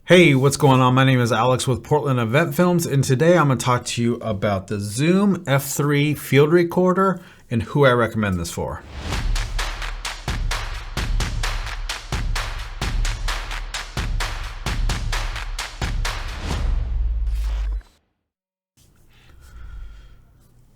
Hey, what's going on? My name is Alex with Portland Event Films, and today I'm going to talk to you about the Zoom F3 field recorder and who I recommend this for.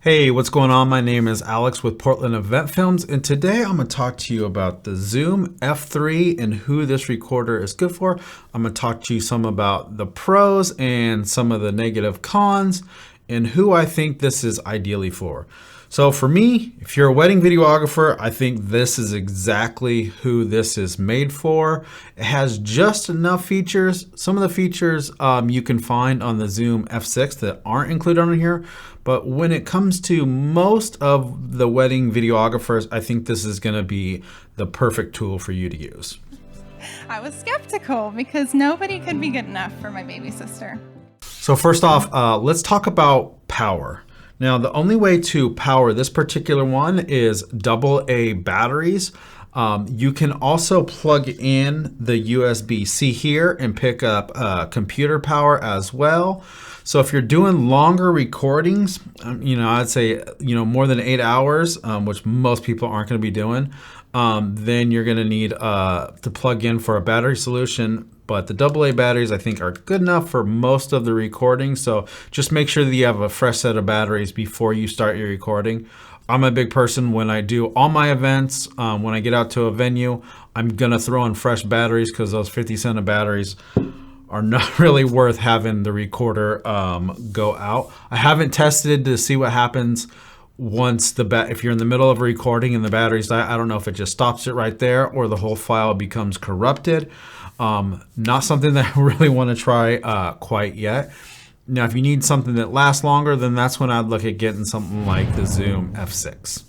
Hey, what's going on? My name is Alex with Portland Event Films, and today I'm going to talk to you about the Zoom F3 and who this recorder is good for. I'm going to talk to you some about the pros and some of the negative cons and who I think this is ideally for. So for me, if you're a wedding videographer, I think this is exactly who this is made for. It has just enough features. Some of the features you can find on the Zoom F6 that aren't included on here. But when it comes to most of the wedding videographers, I think this is going to be the perfect tool for you to use. I was skeptical because nobody could be good enough for my baby sister. So first off, let's talk about power. Now, the only way to power this particular one is AA batteries. You can also plug in the USB-C here and pick up computer power as well. So if you're doing longer recordings, I'd say, more than 8 hours, which most people aren't going to be doing, then you're going to need to plug in for a battery solution. But the AA batteries, I think, are good enough for most of the recording. So just make sure that you have a fresh set of batteries before you start your recording. I'm a big person when I do all my events, when I get out to a venue, I'm going to throw in fresh batteries because those 50-cent of batteries are not really worth having the recorder go out. I haven't tested to see what happens once if you're in the middle of a recording and the batteries die. I don't know if it just stops it right there or the whole file becomes corrupted. Not something that I really want to try quite yet. Now, if you need something that lasts longer, then that's when I'd look at getting something like the Zoom F6.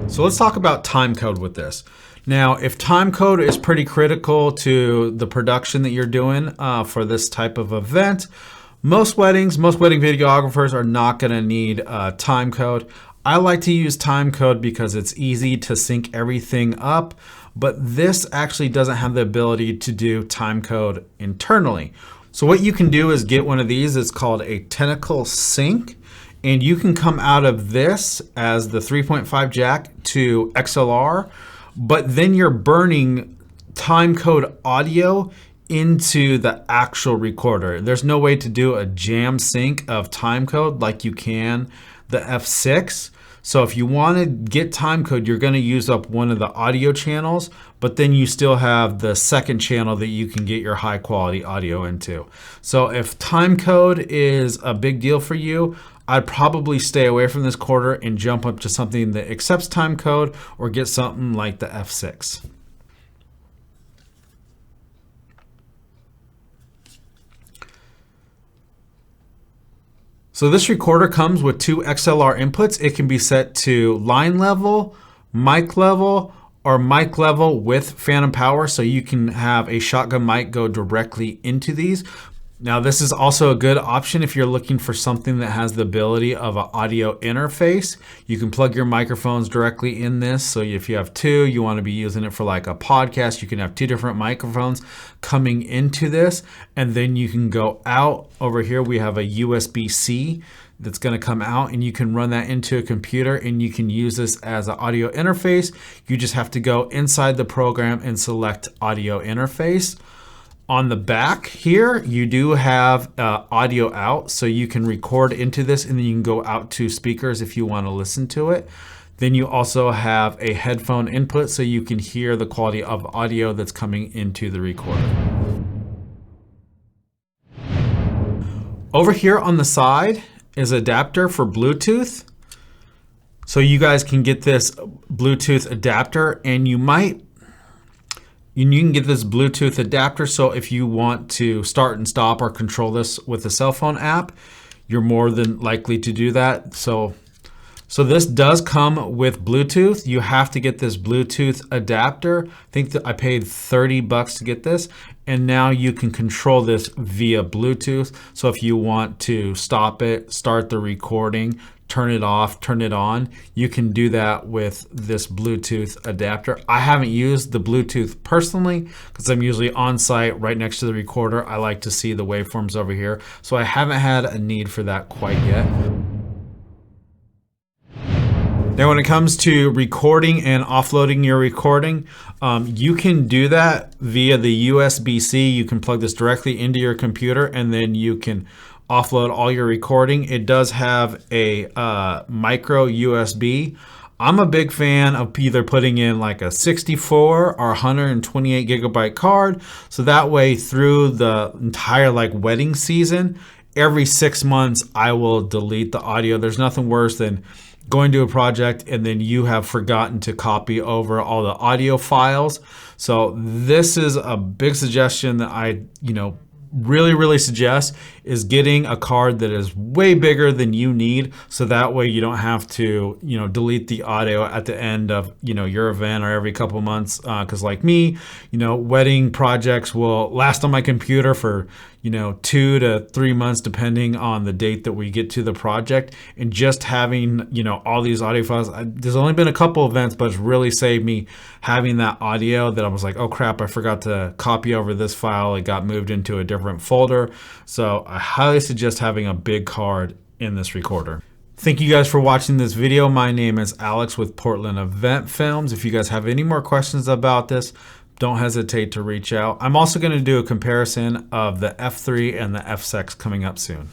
So let's talk about timecode with this. Now, if timecode is pretty critical to the production that you're doing for this type of event, most wedding videographers are not going to need timecode. I like to use timecode because it's easy to sync everything up, but this actually doesn't have the ability to do timecode internally. So what you can do is get one of these. It's called a Tentacle Sync, and you can come out of this as the 3.5 jack to XLR, but then you're burning timecode audio into the actual recorder. There's no way to do a jam sync of timecode like you can the F6. So if you want to get timecode, you're going to use up one of the audio channels, but then you still have the second channel that you can get your high quality audio into. So if timecode is a big deal for you, I'd probably stay away from this recorder and jump up to something that accepts timecode or get something like the F6. So this recorder comes with two XLR inputs. It can be set to line level, mic level, or mic level with phantom power. So you can have a shotgun mic go directly into these. Now this is also a good option if you're looking for something that has the ability of an audio interface. You can plug your microphones directly in this. So if you have two, you want to be using it for like a podcast, you can have two different microphones coming into this. And then you can go out over here. We have a USB-C that's going to come out, and you can run that into a computer and you can use this as an audio interface. You just have to go inside the program and select audio interface. On the back here, you do have audio out, so you can record into this and then you can go out to speakers if you want to listen to it. Then you also have a headphone input, so you can hear the quality of audio that's coming into the recorder. Over here on the side is an adapter for Bluetooth. So you guys can get this Bluetooth adapter, and you can get this Bluetooth adapter, so if you want to start and stop or control this with a cell phone app, you're more than likely to do that. So this does come with Bluetooth. You have to get this Bluetooth adapter. I think that I paid $30 to get this, and now you can control this via Bluetooth. So if you want to stop it, start the recording, turn it off, turn it on. You can do that with this Bluetooth adapter. I haven't used the Bluetooth personally because I'm usually on site right next to the recorder. I like to see the waveforms over here. So I haven't had a need for that quite yet. Now, when it comes to recording and offloading your recording, you can do that via the USB-C. You can plug this directly into your computer and then you can offload all your recording. It does have a micro USB. I'm a big fan of either putting in like a 64 or 128 gigabyte card. So that way through the entire like wedding season, every 6 months, I will delete the audio. There's nothing worse than going to a project and then you have forgotten to copy over all the audio files. So this is a big suggestion that I, really suggest is getting a card that is way bigger than you need, so that way you don't have to delete the audio at the end of your event or every couple months, because like me, wedding projects will last on my computer for 2 to 3 months depending on the date that we get to the project. And just having all these audio files, there's only been a couple events, but it's really saved me having that audio that I was like, oh crap, I forgot to copy over this file. It got moved into a different folder. So I highly suggest having a big card in this recorder. Thank you guys for watching this video. My name is Alex with Portland Event Films. If you guys have any more questions about this, don't hesitate to reach out. I'm also going to do a comparison of the F3 and the F6 coming up soon.